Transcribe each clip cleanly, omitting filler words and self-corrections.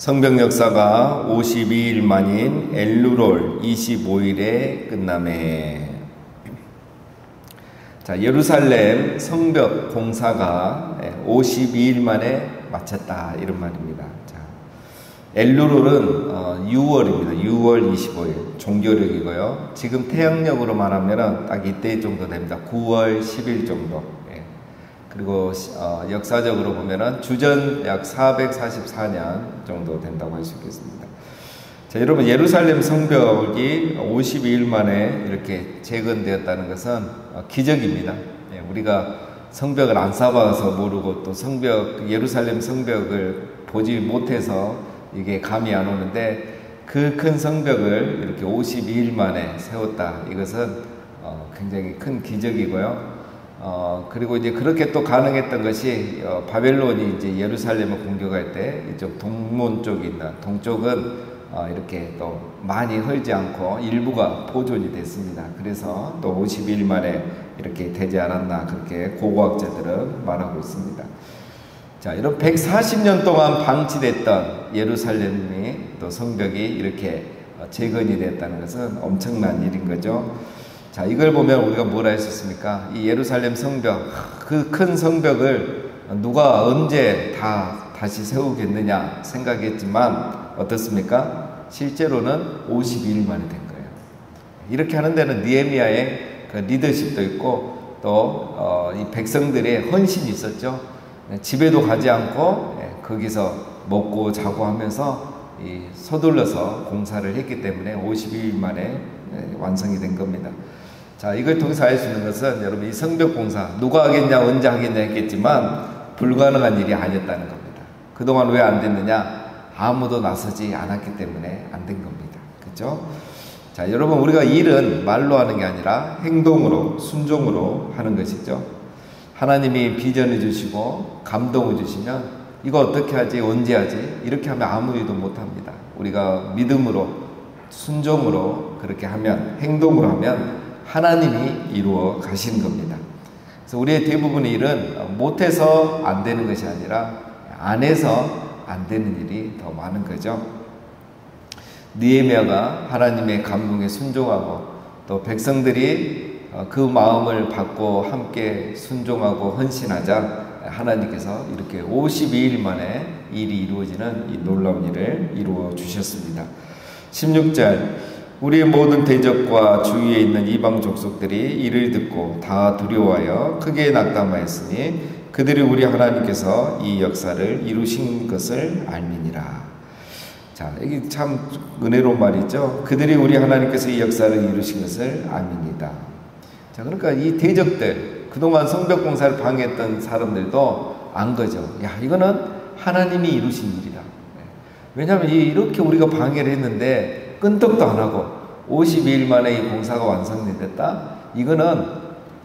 성벽 역사가 52일 만인 엘루롤 25일에 끝남에. 자, 예루살렘 성벽 공사가 52일 만에 마쳤다, 이런 말입니다. 자, 엘루롤은 6월입니다. 6월 25일 종교력이고요. 지금 태양력으로 말하면 딱 이때 정도 됩니다. 9월 10일 정도. 그리고 역사적으로 보면은 주전 약 444년 정도 된다고 할 수 있겠습니다. 자, 여러분, 예루살렘 성벽이 52일 만에 이렇게 재건되었다는 것은 기적입니다. 우리가 성벽을 안 쌓아봐서 모르고 또 예루살렘 성벽을 보지 못해서 이게 감이 안 오는데, 그 큰 성벽을 이렇게 52일 만에 세웠다. 이것은 굉장히 큰 기적이고요. 그리고 이제 그렇게 또 가능했던 것이 바벨론이 이제 예루살렘을 공격할 때 이쪽 동문 쪽이 있는 동쪽은 이렇게 또 많이 헐지 않고 일부가 보존이 됐습니다. 그래서 또 52일 만에 이렇게 되지 않았나, 그렇게 고고학자들은 말하고 있습니다. 자, 이런 140년 동안 방치됐던 예루살렘이 또 성벽이 이렇게 재건이 됐다는 것은 엄청난 일인 거죠. 자, 이걸 보면 우리가 뭐라 했었습니까? 이 예루살렘 성벽, 그 큰 성벽을 누가 언제 다시 세우겠느냐 생각했지만 어떻습니까? 실제로는 52일 만에 된 거예요. 이렇게 하는 데는 느헤미야의 그 리더십도 있고 또 이 백성들의 헌신이 있었죠. 집에도 가지 않고 거기서 먹고 자고 하면서 서둘러서 공사를 했기 때문에 52일 만에 완성이 된 겁니다. 자, 이걸 통해서 알 수 있는 것은, 여러분, 이 성벽 공사 누가 하겠냐, 언제 하겠냐 했겠지만 불가능한 일이 아니었다는 겁니다. 그동안 왜 안 됐느냐? 아무도 나서지 않았기 때문에 안 된 겁니다. 그렇죠? 자, 여러분, 우리가 일은 말로 하는 게 아니라 행동으로, 순종으로 하는 것이죠. 하나님이 비전을 주시고 감동을 주시면 이거 어떻게 하지, 언제 하지, 이렇게 하면 아무 일도 못 합니다. 우리가 믿음으로, 순종으로 그렇게 하면, 행동으로 하면 하나님이 이루어 가시는 겁니다. 그래서 우리의 대부분의 일은 못해서 안 되는 것이 아니라 안 해서 안 되는 일이 더 많은 거죠. 느헤미야가 하나님의 감동에 순종하고 또 백성들이 그 마음을 받고 함께 순종하고 헌신하자 하나님께서 이렇게 52일 만에 일이 이루어지는 이 놀라운 일을 이루어 주셨습니다. 16절, 우리의 모든 대적과 주위에 있는 이방 족속들이 이를 듣고 다 두려워하여 크게 낙담하였으니 그들이 우리 하나님께서 이 역사를 이루신 것을 알미니라. 자, 이게 참 은혜로운 말이죠. 그들이 우리 하나님께서 이 역사를 이루신 것을 알미니다. 자, 그러니까 이 대적들, 그동안 성벽 공사를 방해했던 사람들도 안 거죠. 야, 이거는 하나님이 이루신 일이다. 왜냐하면 이렇게 우리가 방해를 했는데 끈떡도 안 하고 52일 만에 이 공사가 완성이 됐다. 이거는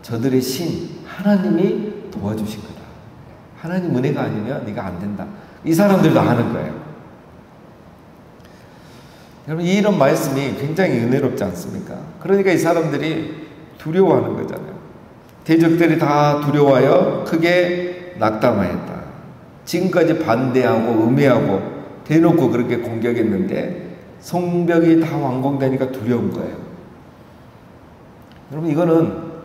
저들의 신, 하나님이 도와주신 거다. 하나님 은혜가 아니면 이거 안 된다. 이 사람들도 아는 거예요. 여러분, 이런 말씀이 굉장히 은혜롭지 않습니까? 그러니까 이 사람들이 두려워하는 거잖아요. 대적들이 다 두려워하여 크게 낙담하였다. 지금까지 반대하고 음해하고 대놓고 그렇게 공격했는데 성벽이 다 완공되니까 두려운 거예요. 여러분, 이거는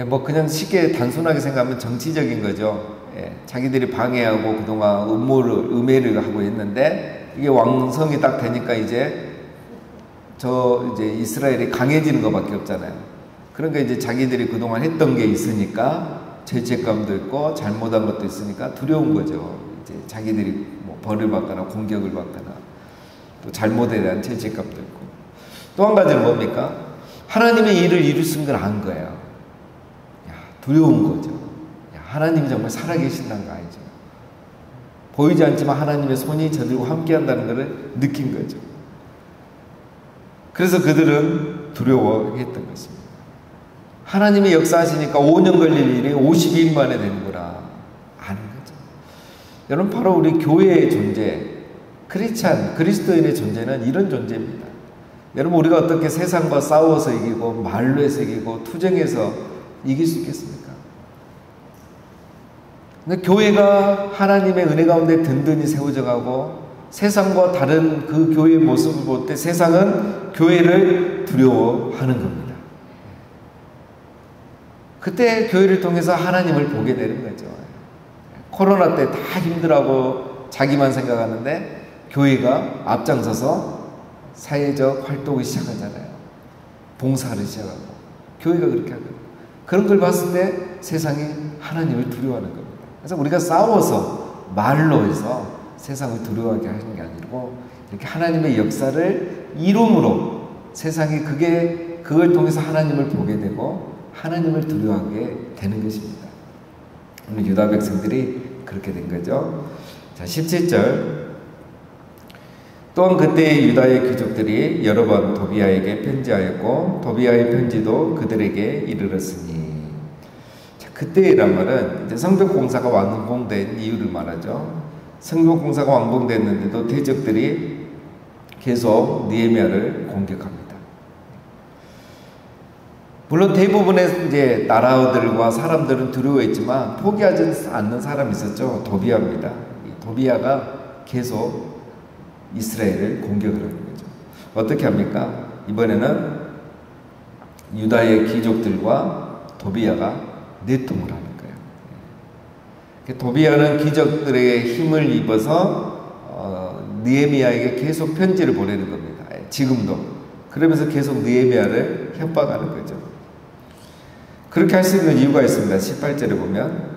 뭐 그냥 쉽게 단순하게 생각하면 정치적인 거죠. 자기들이 방해하고 그동안 음해를 하고 있는데 이게 완성이 딱 되니까 이제 이스라엘이 강해지는 것밖에 없잖아요. 그러니까 이제 자기들이 그동안 했던 게 있으니까 죄책감도 있고 잘못한 것도 있으니까 두려운 거죠. 이제 자기들이 뭐 벌을 받거나 공격을 받거나 또 잘못에 대한 죄책감도 있고, 또 한 가지는 뭡니까? 하나님의 일을 이루신 걸 안 거예요. 야, 두려운 거죠. 야, 하나님이 정말 살아계신다는 거 알죠. 보이지 않지만 하나님의 손이 저들과 함께 한다는 것을 느낀 거죠. 그래서 그들은 두려워했던 것입니다. 하나님이 역사하시니까 5년 걸릴 일이 52일 만에 되는구나 아는 거죠. 여러분, 바로 우리 교회의 존재, 그리스도인의 존재는 이런 존재입니다. 여러분, 우리가 어떻게 세상과 싸워서 이기고 말로 해서 이기고 투쟁해서 이길 수 있겠습니까? 근데 교회가 하나님의 은혜 가운데 든든히 세워져 가고 세상과 다른 그 교회의 모습을 볼 때 세상은 교회를 두려워하는 겁니다. 그때 교회를 통해서 하나님을 보게 되는 거죠. 코로나 때 다 힘들어하고 자기만 생각하는데 교회가 앞장서서 사회적 활동을 시작하잖아요. 봉사를 시작하고 교회가 그렇게 하고 그런 걸 봤을 때 세상이 하나님을 두려워하는 겁니다. 그래서 우리가 싸워서 말로 해서 세상을 두려워하게 하는 게 아니고 이렇게 하나님의 역사를 이름으로 세상이 그걸 통해서 하나님을 보게 되고 하나님을 두려워하게 되는 것입니다. 오늘 유다 백성들이 그렇게 된 거죠. 자, 17절. 또한 그때 유다의 귀족들이 여러 번 도비아에게 편지하였고 도비아의 편지도 그들에게 이르렀으니. 자, 그때란 말은 이제 성벽 공사가 완공된 이유를 말하죠. 성벽 공사가 완공됐는데도 대적들이 계속 느헤미야를 공격합니다. 물론 대부분의 이제 나라들과 사람들은 두려워했지만 포기하지 않는 사람이 있었죠. 도비아입니다. 이 도비아가 계속 이스라엘을 공격을 하는 거죠. 어떻게 합니까? 이번에는 유다의 귀족들과 도비아가 내통을 하는 거예요. 도비아는 귀족들에게 힘을 입어서 느헤미야에게 계속 편지를 보내는 겁니다. 지금도. 그러면서 계속 느헤미야를 협박하는 거죠. 그렇게 할 수 있는 이유가 있습니다. 18절에 보면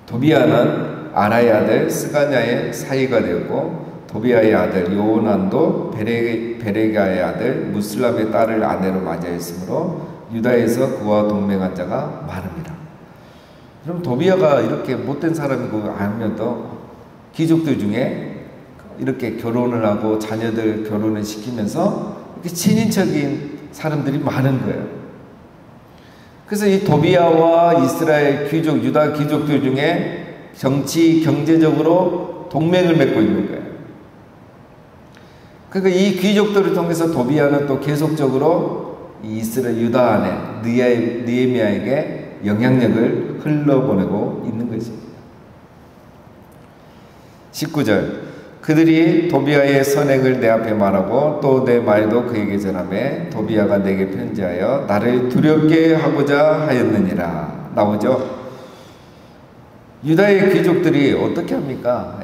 도비아는 아라의 아들 스가냐의 사이가 되었고 도비아의 아들 요난도 베레가의 아들 무슬람의 딸을 아내로 맞이하였으므로 유다에서 그와 동맹한 자가 많습니다. 그럼 도비아가 이렇게 못된 사람이고 알면도 귀족들 중에 이렇게 결혼을 하고 자녀들 결혼을 시키면서 이렇게 친인척인 사람들이 많은 거예요. 그래서 이 도비아와 이스라엘 귀족, 유다 귀족들 중에 정치, 경제적으로 동맹을 맺고 있는 거예요. 그러니까 이 귀족들을 통해서 도비아는 또 계속적으로 이스라엘 유다 안에 느헤미야에게 영향력을 흘러보내고 있는 것입니다. 19절. 그들이 도비아의 선행을 내 앞에 말하고 또 내 말도 그에게 전하매 도비아가 내게 편지하여 나를 두렵게 하고자 하였느니라. 나오죠. 유다의 귀족들이 어떻게 합니까?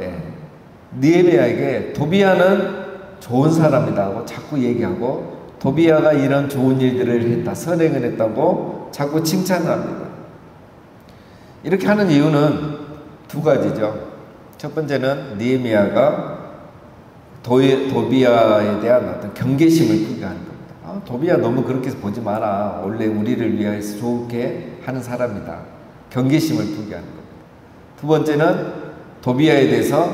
느헤미야에게 도비아는 좋은 사람이다 하고 자꾸 얘기하고 도비아가 이런 좋은 일들을 했다, 선행을 했다고 자꾸 칭찬을 합니다. 이렇게 하는 이유는 두 가지죠. 첫 번째는 느헤미야가 도비아에 대한 어떤 경계심을 크게 하는 겁니다. 도비아 너무 그렇게 보지 마라. 원래 우리를 위해서 좋게 하는 사람이다. 경계심을 크게 하는 겁니다. 두 번째는 도비아에 대해서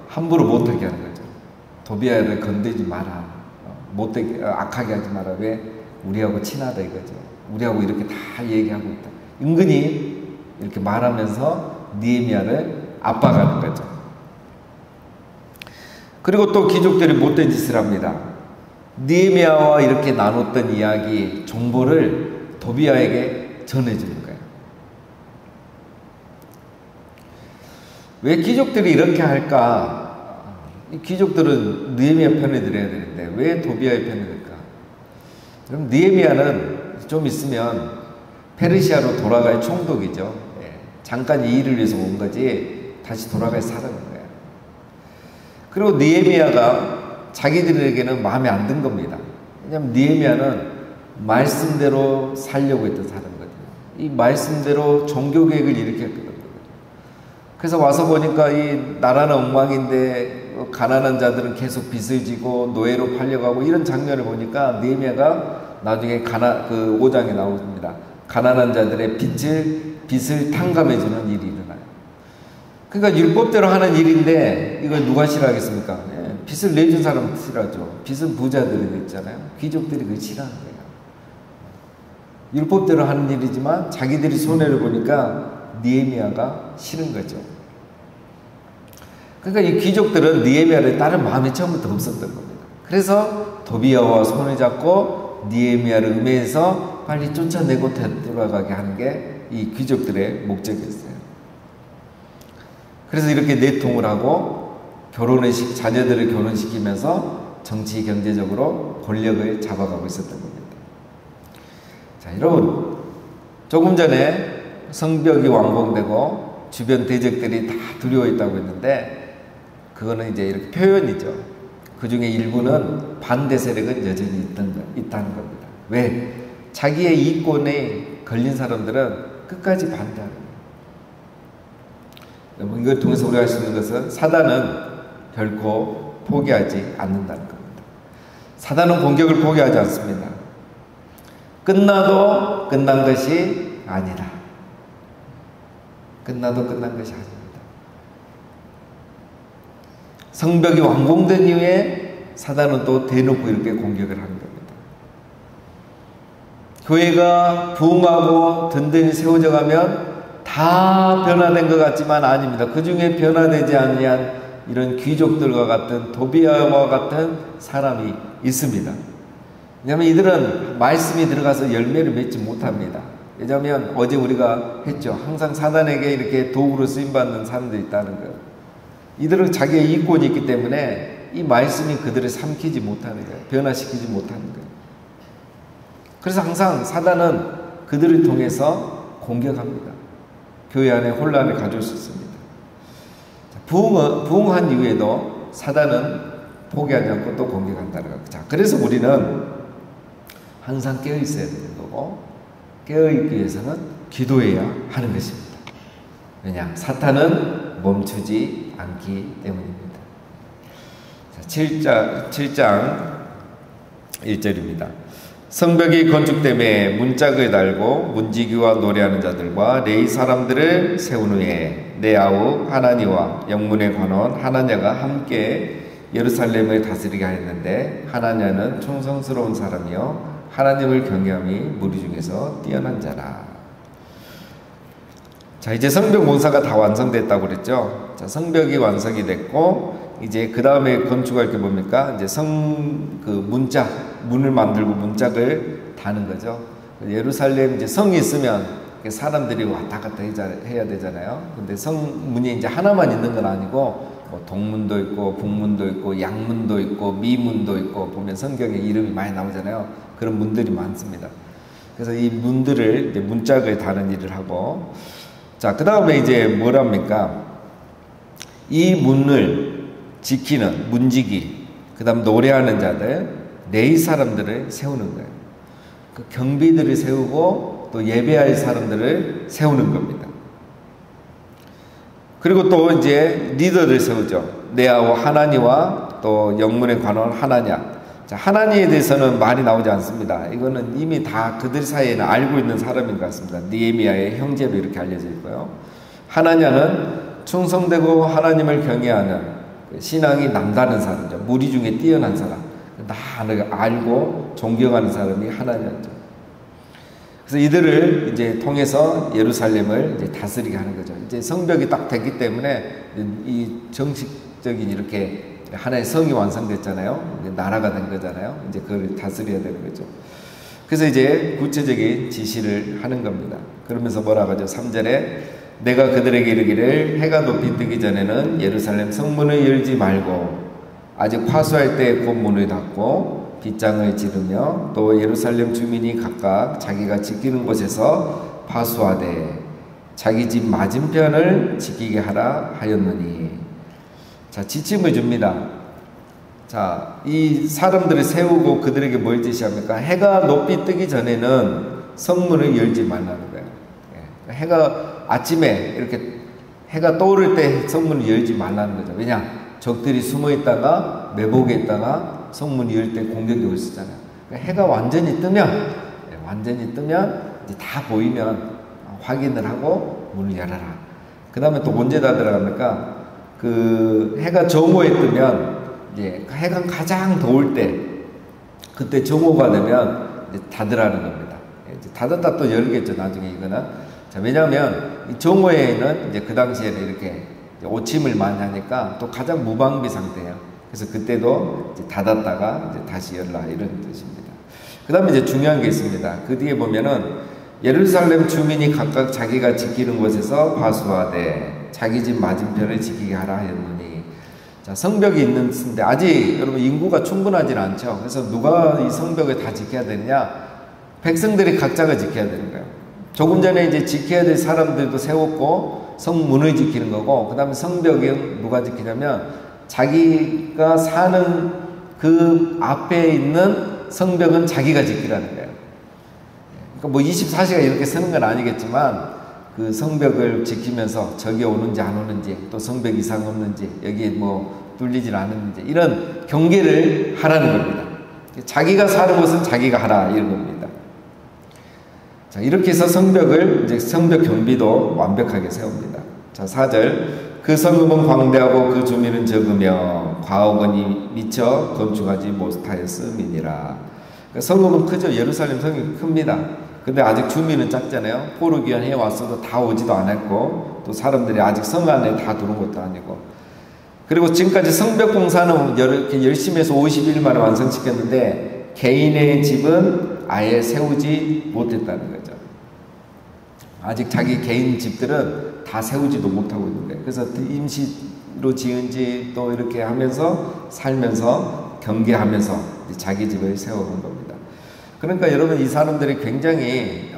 함부로 못하게 하는 거죠. 도비아를 건드리지 마라. 못되게 악하게 하지 마라. 왜? 우리하고 친하다 이거죠. 우리하고 이렇게 다 얘기하고 있다. 은근히 이렇게 말하면서 느헤미야를 압박하는 거죠. 그리고 또 귀족들이 못된 짓을 합니다. 느헤미야와 이렇게 나눴던 이야기, 정보를 도비아에게 전해주는 거예요. 왜 귀족들이 이렇게 할까? 이 귀족들은 느헤미야 편에 들어야 되는데 왜 도비아의 편에 들까? 그럼 느헤미야는 좀 있으면 페르시아로 돌아갈 총독이죠. 잠깐 이 일을 위해서 온 거지 다시 돌아갈 사람인 거예요. 그리고 느헤미야가 자기들에게는 마음에 안 든 겁니다. 왜냐하면 느헤미야는 말씀대로 살려고 했던 사람이거든요. 이 말씀대로 종교개혁을 일으켰거든요. 그래서 와서 보니까 이 나라는 엉망인데 가난한 자들은 계속 빚을 지고 노예로 팔려가고 이런 장면을 보니까 느헤미야가 나중에 그 5장에 나옵니다. 가난한 자들의 빚을 탕감해주는 일이 일어나요. 그러니까 율법대로 하는 일인데 이걸 누가 싫어하겠습니까? 빚을 내준 사람은 싫어하죠. 빚은 부자들이 냈잖아요. 귀족들이 그걸 싫어하는 거예요. 율법대로 하는 일이지만 자기들이 손해를 보니까 느헤미야가 싫은 거죠. 그러니까 이 귀족들은 느헤미야를 따른 마음이 처음부터 없었던 겁니다. 그래서 도비아와 손을 잡고 느헤미야를 음해해서 빨리 쫓아내고 되돌아가게 하는 게 이 귀족들의 목적이었어요. 그래서 이렇게 내통을 하고 자녀들을 결혼시키면서 정치 경제적으로 권력을 잡아가고 있었던 겁니다. 자, 여러분, 조금 전에 성벽이 완공되고 주변 대적들이 다 두려워했다고 했는데, 그거는 이제 이렇게 표현이죠. 그 중에 일부는 반대 세력은 여전히 있다는 겁니다. 왜? 자기의 이권에 걸린 사람들은 끝까지 반대하는 거예요. 이걸 통해서 우리가 할 수 있는 것은 사단은 결코 포기하지 않는다는 겁니다. 사단은 공격을 포기하지 않습니다. 끝나도 끝난 것이 아니다. 끝나도 끝난 것이 아닙니다. 성벽이 완공된 이후에 사단은 또 대놓고 이렇게 공격을 하는 겁니다. 교회가 부흥하고 든든히 세워져 가면 다 변화된 것 같지만 아닙니다. 그 중에 변화되지 않는 이런 귀족들과 같은 도비아와 같은 사람이 있습니다. 왜냐하면 이들은 말씀이 들어가서 열매를 맺지 못합니다. 왜냐하면 어제 우리가 했죠. 항상 사단에게 이렇게 도구로 쓰임받는 사람들이 있다는 거예요. 이들은 자기의 이권이 있기 때문에 이 말씀이 그들을 삼키지 못하는 거예요. 변화시키지 못하는 거예요. 그래서 항상 사단은 그들을 통해서 공격합니다. 교회 안에 혼란을 가져올 수 있습니다. 부흥한 이후에도 사단은 포기하지 않고 또 공격한다는 거예요. 자, 그래서 우리는 항상 깨어 있어야 되는 거고, 깨어 있기 위해서는 기도해야 하는 것입니다. 왜냐? 사탄은 멈추지 않기 때문입니다. 자, 7장 1절입니다. 성벽이 건축됨에 문짝을 달고 문지기와 노래하는 자들과 레위 사람들을 세운 후에 네아우 하나니와 영문의 관원 하나냐가 함께 예루살렘을 다스리게 하였는데, 하나냐는 충성스러운 사람이요 하나님을 경외함이 무리 중에서 뛰어난 자라. 자, 이제 성벽 문사가 다 완성됐다고 그랬죠. 자, 성벽이 완성이 됐고, 이제 그 다음에 건축할 게 뭡니까? 이제 문을 만들고 문짝을 다는 거죠. 예루살렘 이제 성이 있으면 사람들이 왔다 갔다 해야 되잖아요. 근데 성문이 이제 하나만 있는 건 아니고, 뭐 동문도 있고, 북문도 있고, 양문도 있고, 미문도 있고, 보면 성경에 이름이 많이 나오잖아요. 그런 문들이 많습니다. 그래서 이 문들을, 이제 문짝을 다는 일을 하고, 자, 그 다음에 이제 뭐랍니까? 이 문을 지키는 문지기, 그 다음 노래하는 자들, 레위 사람들을 세우는 거예요. 그 경비들을 세우고 또 예배할 사람들을 세우는 겁니다. 그리고 또 이제 리더를 세우죠. 네아와 하나니와 또 영문의 관원 하나냐. 자, 하나니에 대해서는 말이 나오지 않습니다. 이거는 이미 다 그들 사이에는 알고 있는 사람인 것 같습니다. 느헤미야의 형제로 이렇게 알려져 있고요. 하나냐는 충성되고 하나님을 경외하는 신앙이 남다른 사람이죠. 무리 중에 뛰어난 사람. 다 알고 존경하는 사람이 하나냐죠. 그래서 이들을 이제 통해서 예루살렘을 이제 다스리게 하는 거죠. 이제 성벽이 딱 됐기 때문에 이 정식적인 이렇게 하나의 성이 완성됐잖아요. 이제 나라가 된 거잖아요. 이제 그걸 다스려야 되는 거죠. 그래서 이제 구체적인 지시를 하는 겁니다. 그러면서 뭐라고 하죠? 3절에 내가 그들에게 이르기를 해가 높이 뜨기 전에는 예루살렘 성문을 열지 말고 아직 파수할 때 곧 문을 닫고 빗장을 지르며 또 예루살렘 주민이 각각 자기가 지키는 곳에서 파수하되 자기 집 맞은편을 지키게 하라 하였느니. 자, 지침을 줍니다. 자, 이 사람들을 세우고 그들에게 뭘 지시합니까? 해가 높이 뜨기 전에는 성문을 열지 말라는 거예요. 해가 아침에 이렇게 해가 떠오를 때 성문을 열지 말라는 거죠. 왜냐? 적들이 숨어 있다가 매복에 있다가 성문이 열 때 공격이 올 수 있잖아요. 그러니까 해가 완전히 뜨면 이제 다 보이면 확인을 하고 문을 열어라. 그 다음에 또 언제 다 들어갑니까? 그 해가 정오에 뜨면 이제 해가 가장 더울 때 그때 정오가 되면 이제 닫으라는 겁니다. 이제 닫았다 또 열겠죠. 나중에 이거는. 자, 왜냐하면 이 정오에는 이제 그 당시에는 이렇게 오침을 많이 하니까 또 가장 무방비 상태예요. 그래서 그때도 이제 닫았다가 이제 다시 열라 이런 뜻입니다. 그 다음에 이제 중요한 게 있습니다. 그 뒤에 보면은 예루살렘 주민이 각각 자기가 지키는 곳에서 파수하되 자기 집 맞은편을 지키게 하라 하였느니. 자, 성벽이 있는데 아직 여러분 인구가 충분하진 않죠. 그래서 누가 이 성벽을 다 지켜야 되느냐? 백성들이 각자가 지켜야 되는 거예요. 조금 전에 이제 지켜야 될 사람들도 세웠고 성문을 지키는 거고, 그 다음에 성벽은 누가 지키냐면 자기가 사는 그 앞에 있는 성벽은 자기가 지키라는 거예요. 그러니까 뭐 24시간 이렇게 쓰는 건 아니겠지만 그 성벽을 지키면서 적이 오는지 안 오는지, 또 성벽 이상 없는지, 여기 뭐 뚫리질 않았는지, 이런 경계를 하라는 겁니다. 자기가 사는 곳은 자기가 하라, 이런 겁니다. 자, 이렇게 해서 성벽을, 이제 성벽 경비도 완벽하게 세웁니다. 자, 4절. 그 성읍은 광대하고 그 주민은 적으며 과업원이 미쳐 건축하지 못하였음이니라. 성읍은 크죠. 예루살렘 성이 큽니다. 근데 아직 주민은 작잖아요. 포로 귀환해 왔어도 다 오지도 않았고, 또 사람들이 아직 성 안에 다 들어온 것도 아니고. 그리고 지금까지 성벽 공사는 이렇게 열심히 해서 50일 만에 완성시켰는데 개인의 집은 아예 세우지 못했다는 거죠. 아직 자기 개인 집들은 다 세우지도 못하고 있는 거예요. 그래서 임시로 지은 집 또 이렇게 하면서 살면서 경계하면서 자기 집을 세워본 겁니다. 그러니까 여러분, 이 사람들이 굉장히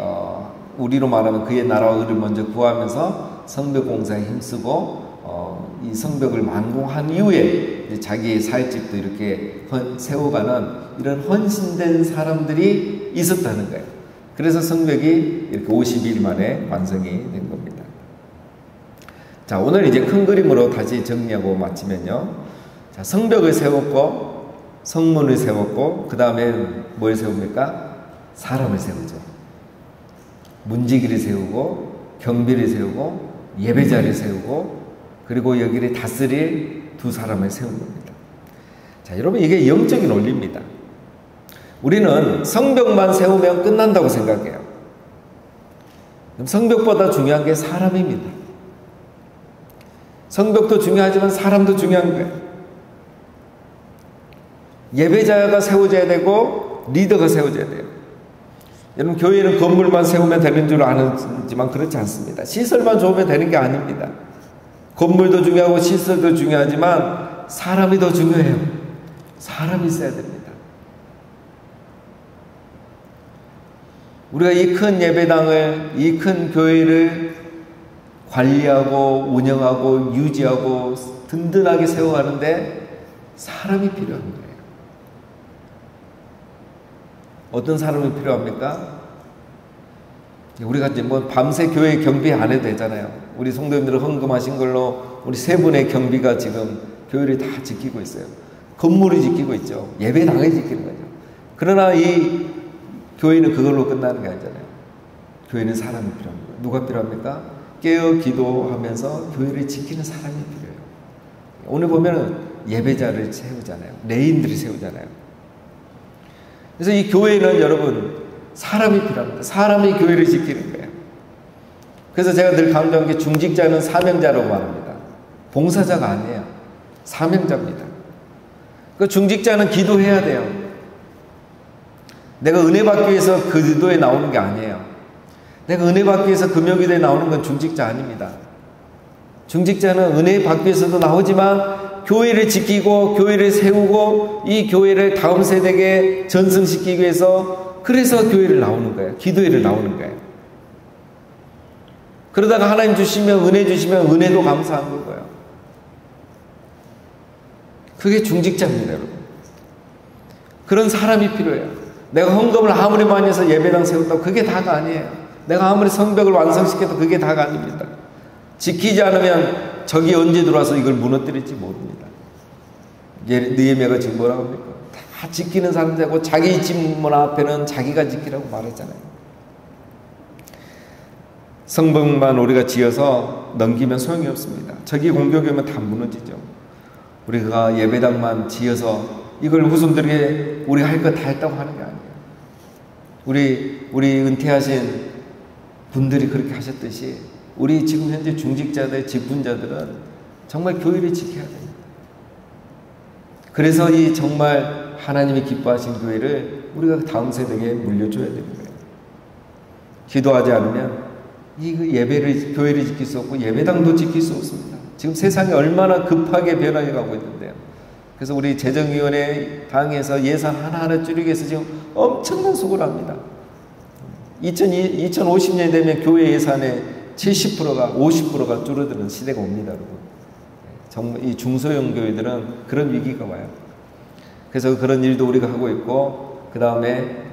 우리로 말하면 그의 나라와 의를 먼저 구하면서 성벽 공사에 힘쓰고 이 성벽을 완공한 이후에 이제 자기의 살 집도 이렇게 세워가는 이런 헌신된 사람들이 있었다는 거예요. 그래서 성벽이 이렇게 50일 만에 완성이 된 겁니다. 자, 오늘 이제 큰 그림으로 다시 정리하고 마치면요. 자, 성벽을 세웠고 성문을 세웠고 그 다음에 뭘 세웁니까? 사람을 세우죠. 문지기를 세우고 경비를 세우고 예배자를 세우고 그리고 여기를 다스릴 두 사람을 세운 겁니다. 자, 여러분, 이게 영적인 원리입니다. 우리는 성벽만 세우면 끝난다고 생각해요. 성벽보다 중요한 게 사람입니다. 성벽도 중요하지만 사람도 중요한 거예요. 예배자가 세워져야 되고 리더가 세워져야 돼요. 여러분, 교회는 건물만 세우면 되는 줄 아지만 그렇지 않습니다. 시설만 좋으면 되는 게 아닙니다. 건물도 중요하고 시설도 중요하지만 사람이 더 중요해요. 사람이 있어야 됩니다. 우리가 이 큰 예배당을, 이 큰 교회를 관리하고 운영하고 유지하고 든든하게 세워가는데 사람이 필요한 거예요. 어떤 사람이 필요합니까? 우리가 이제 뭐 밤새 교회 경비 안 해도 되잖아요. 우리 성도님들은 헌금하신 걸로 우리 세 분의 경비가 지금 교회를 다 지키고 있어요. 건물을 지키고 있죠. 예배당을 지키는 거죠. 그러나 이 교회는 그걸로 끝나는 게 아니잖아요. 교회는 사람이 필요합니다. 누가 필요합니까? 깨어 기도하면서 교회를 지키는 사람이 필요해요. 오늘 보면은 예배자를 세우잖아요. 레인들이 세우잖아요. 그래서 이 교회는 여러분 사람이 필요합니다. 사람이 교회를 지키는 거예요. 그래서 제가 늘 강조한 게 중직자는 사명자라고 말합니다. 봉사자가 아니에요. 사명자입니다. 그 중직자는 기도해야 돼요. 내가 은혜 받기 위해서 그 기도에 나오는 게 아니에요. 내가 은혜 받기 위해서 금요기도에 나오는 건 중직자 아닙니다. 중직자는 은혜 받기 위해서도 나오지만 교회를 지키고 교회를 세우고 이 교회를 다음 세대에게 전승시키기 위해서 그래서 교회를 나오는 거예요. 기도회를 나오는 거예요. 그러다가 하나님 주시면 은혜 주시면 은혜도 감사한 거고요. 그게 중직자입니다, 여러분. 그런 사람이 필요해요. 내가 헌금을 아무리 많이 해서 예배당 세웠다고 그게 다가 아니에요. 내가 아무리 성벽을 완성시켜도 그게 다가 아닙니다. 지키지 않으면 적이 언제 들어와서 이걸 무너뜨릴지 모릅니다. 느헤미야가 지금 뭐라고 합니까? 다 지키는 사람들하고 자기 집 문 앞에는 자기가 지키라고 말했잖아요. 성벽만 우리가 지어서 넘기면 소용이 없습니다. 적이 공격이 오면 다 무너지죠. 우리가 예배당만 지어서 이걸 후손들에게 우리가 할 거 다 했다고 하는 게 아니에요. 우리 은퇴하신 분들이 그렇게 하셨듯이 우리 지금 현재 중직자들, 직분자들은 정말 교회를 지켜야 됩니다. 그래서 이 정말 하나님이 기뻐하신 교회를 우리가 다음 세대에게 물려줘야 되는 거예요. 기도하지 않으면 이 예배를, 교회를 지킬 수 없고 예배당도 지킬 수 없습니다. 지금 세상이 얼마나 급하게 변화해 가고 있는데요. 그래서 우리 재정위원회 당에서 예산 하나하나 줄이기 위해서 지금 엄청난 수고를 합니다. 2050년이 되면 교회 예산의 70%가 50%가 줄어드는 시대가 옵니다, 여러분. 정말 이 중소형 교회들은 그런 위기가 와요. 그래서 그런 일도 우리가 하고 있고, 그 다음에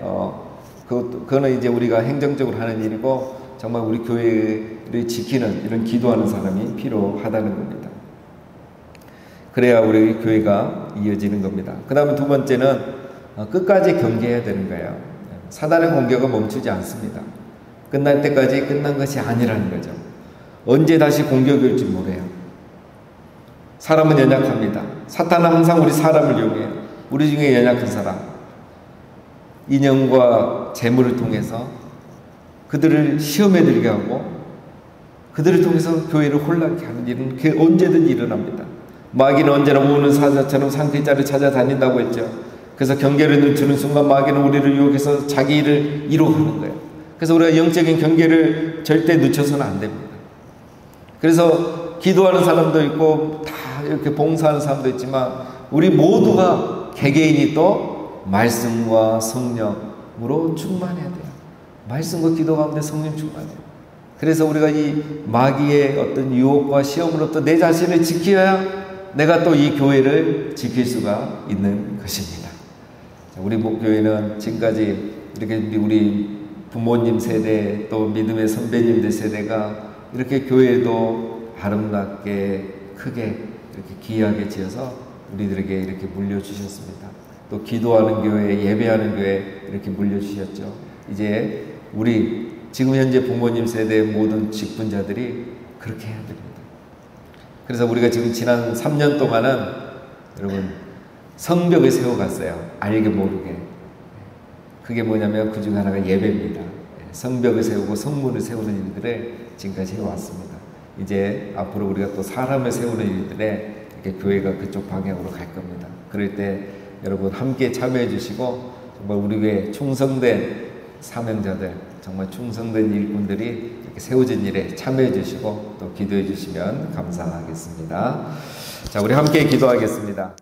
그거는 이제 우리가 행정적으로 하는 일이고, 정말 우리 교회를 지키는 이런 기도하는 사람이 필요하다는 겁니다. 그래야 우리 교회가 이어지는 겁니다. 그 다음에 두 번째는 끝까지 경계해야 되는 거예요. 사단의 공격은 멈추지 않습니다. 끝날 때까지 끝난 것이 아니라는 거죠. 언제 다시 공격이 올지 모르요. 사람은 연약합니다. 사탄은 항상 우리 사람을 이용해요. 우리 중에 연약한 사람, 인형과 재물을 통해서 그들을 시험에 들게 하고 그들을 통해서 교회를 혼란케 하는 일은 그게 언제든지 일어납니다. 마귀는 언제나 우는 사자처럼 상피자를 찾아다닌다고 했죠. 그래서 경계를 늦추는 순간 마귀는 우리를 유혹해서 자기 일을 이루어가는 거예요. 그래서 우리가 영적인 경계를 절대 늦춰서는 안 됩니다. 그래서 기도하는 사람도 있고 다 이렇게 봉사하는 사람도 있지만 우리 모두가 개개인이 또 말씀과 성령으로 충만해야 돼요. 말씀과 기도 가운데 성령 충만해요. 그래서 우리가 이 마귀의 어떤 유혹과 시험으로부터 내 자신을 지켜야 내가 또 이 교회를 지킬 수가 있는 것입니다. 우리 목교회는 지금까지 이렇게 우리 부모님 세대 또 믿음의 선배님들 세대가 이렇게 교회도 아름답게 크게 이렇게 귀하게 지어서 우리들에게 이렇게 물려주셨습니다. 또 기도하는 교회, 예배하는 교회 이렇게 물려주셨죠. 이제 우리 지금 현재 부모님 세대의 모든 직분자들이 그렇게 해야 됩니다. 그래서 우리가 지금 지난 3년 동안은 여러분 성벽을 세워갔어요. 알게 모르게. 그게 뭐냐면 그 중 하나가 예배입니다. 성벽을 세우고 성문을 세우는 일들을 지금까지 해왔습니다. 이제 앞으로 우리가 또 사람을 세우는 일들에 이렇게 교회가 그쪽 방향으로 갈 겁니다. 그럴 때 여러분 함께 참여해 주시고 정말 우리 교회 충성된 사명자들, 정말 충성된 일꾼들이 이렇게 세워진 일에 참여해 주시고 또 기도해 주시면 감사하겠습니다. 자, 우리 함께 기도하겠습니다.